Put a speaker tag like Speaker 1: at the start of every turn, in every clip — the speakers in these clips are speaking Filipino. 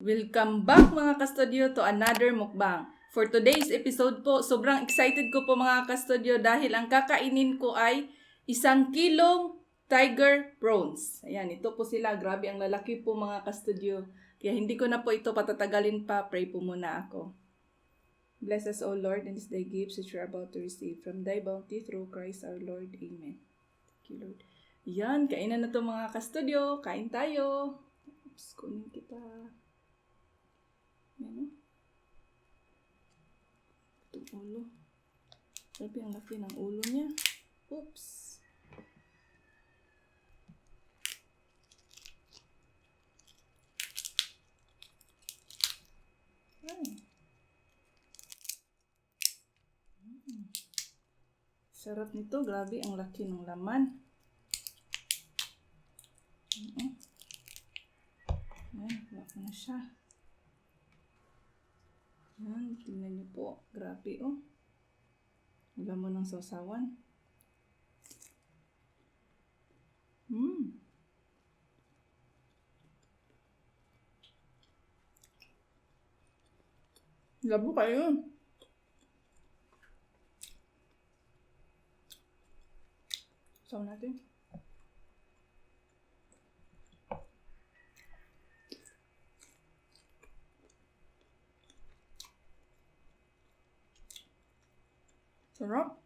Speaker 1: Welcome back mga kastudyo to another mukbang. For today's episode po, sobrang excited ko po mga kastudyo dahil ang kakainin ko ay 1 kilong tiger prawns. Ayan, ito po sila. Grabe, ang lalaki po mga kastudyo. Kaya hindi ko na po ito patatagalin pa. Pray po muna ako. Bless us, O Lord, in this day gifts which we are about to receive from thy bounty through Christ our Lord. Amen. Thank you, Lord. Yan, kainan na to mga kastudyo. Kain tayo. Oops, kunin kita. Yan o. Itong ulo. Grabe, ang laki ng ulo niya. Oops. Ay. Sarap nito. Grabe, ang laki ng laman. Ayan, wala na siya. Yan, tingnan niyo po. Grabe, oh. Wala mo ng sausawan. Labo kayo. Saw natin. Sarap.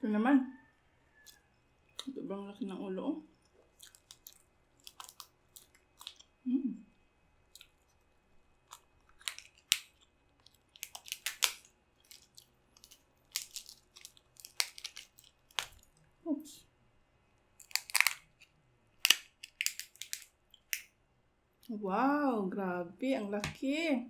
Speaker 1: Ito naman. Ito bang laki ng ulo, oh. Oops. Wow, grabe, ang laki.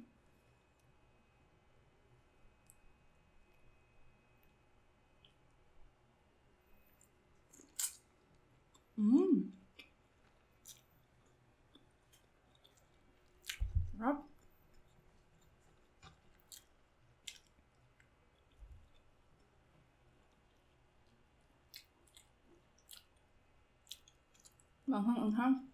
Speaker 1: Sarap. Manghang-anghang.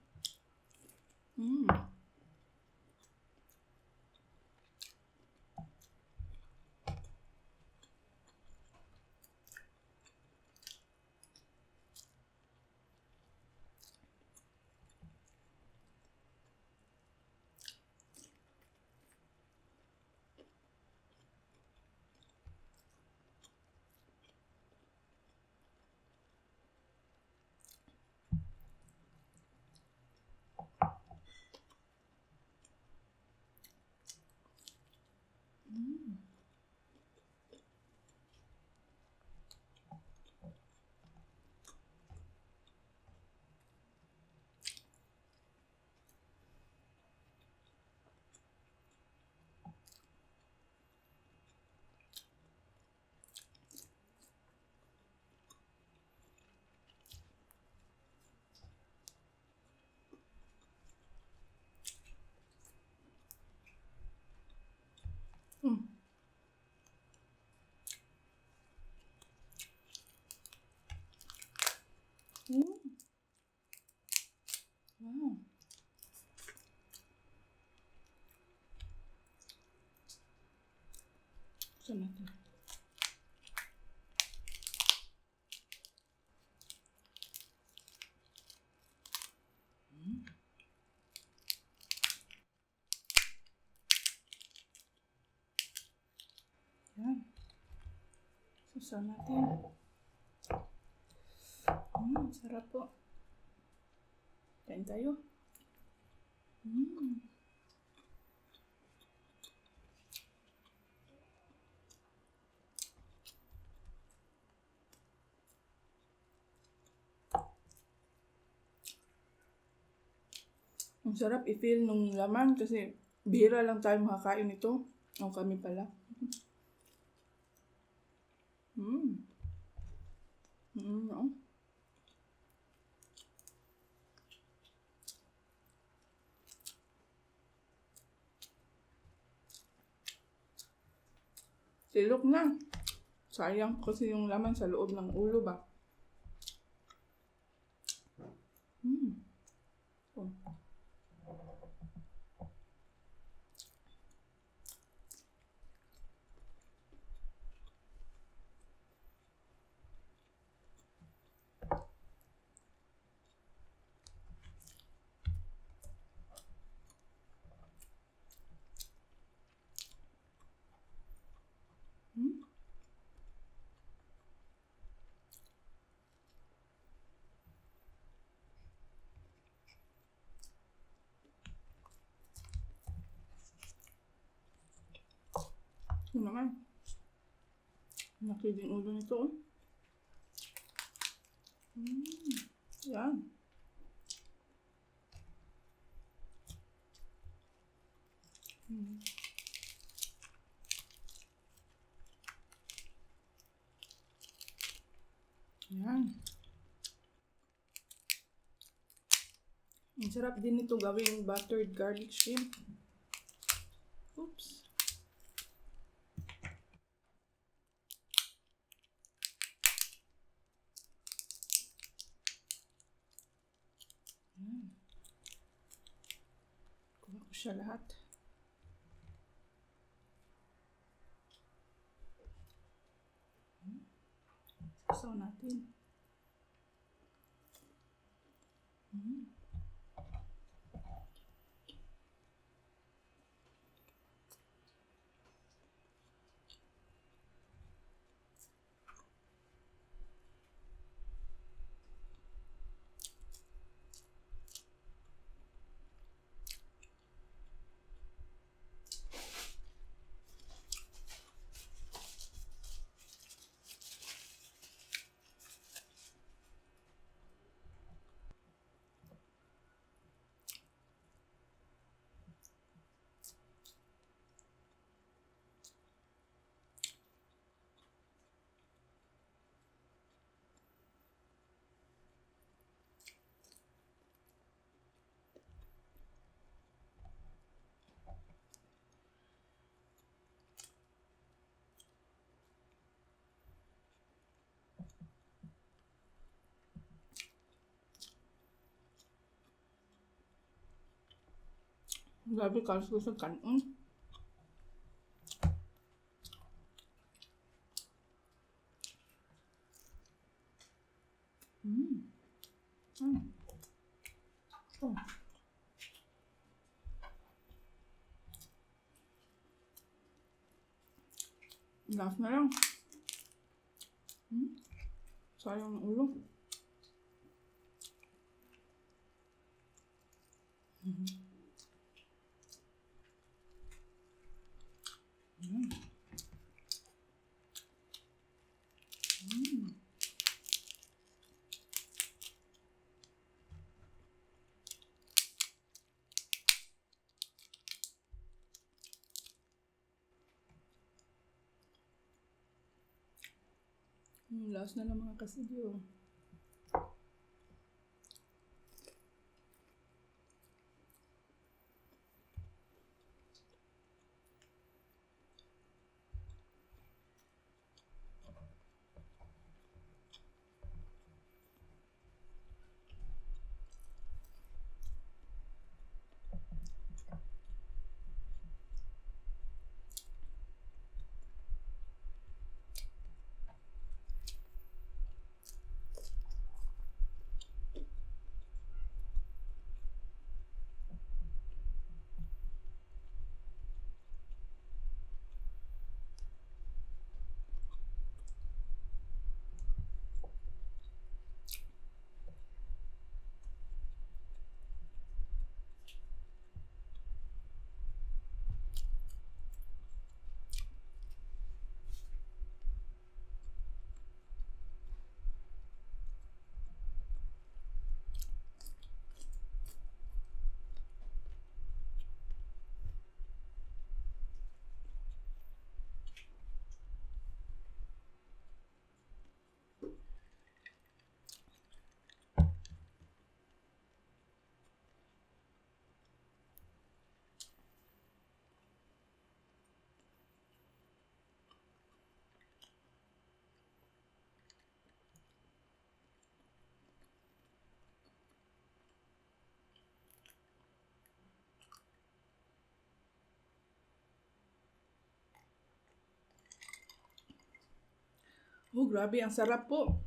Speaker 1: Wow. Saan natin? Yan. Susan natin. Sarap po. Kain tayo. Ang sarap i-feel nung laman kasi bihira lang tayo makakain ito. O kami pala. Mm. No. Silok na. Sayang kasi yung laman sa loob ng ulo ba. Oh. Yun naman. Laki din ulo nito. Oh. Yan. Yan. Ang sarap din nito gawing buttered garlic shrimp. Oops. Kuha ko siya lahat. Sasaw natin. Grabe kalso sa kanon. Oh. Last na lang. Sayang ng ulo. Last na lang mga kasidyo. Oh, grabe, ang sarap po.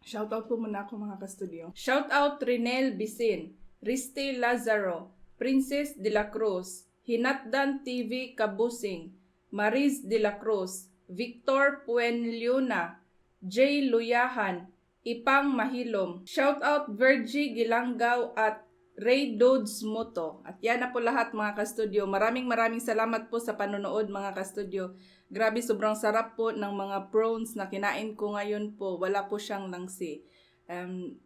Speaker 1: Shoutout po muna ako mga kastudyo. Shoutout Renel Bisin, Riste Lazaro, Princess de la Cruz, Hinatdan TV Kabusing, Mariz de la Cruz, Victor Puenliuna, J. Luyahan, Ipang Mahilom. Shoutout Virgie Gilangaw at Ray Dodes Moto. At yan na po lahat mga kastudyo. Maraming salamat po sa panonood mga kastudyo. Grabe, sobrang sarap po ng mga prawns na kinain ko ngayon po. Wala po siyang langsi.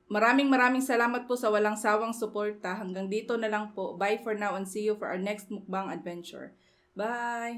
Speaker 1: Maraming salamat po sa walang sawang suporta. Hanggang dito na lang po. Bye for now and see you for our next mukbang adventure. Bye!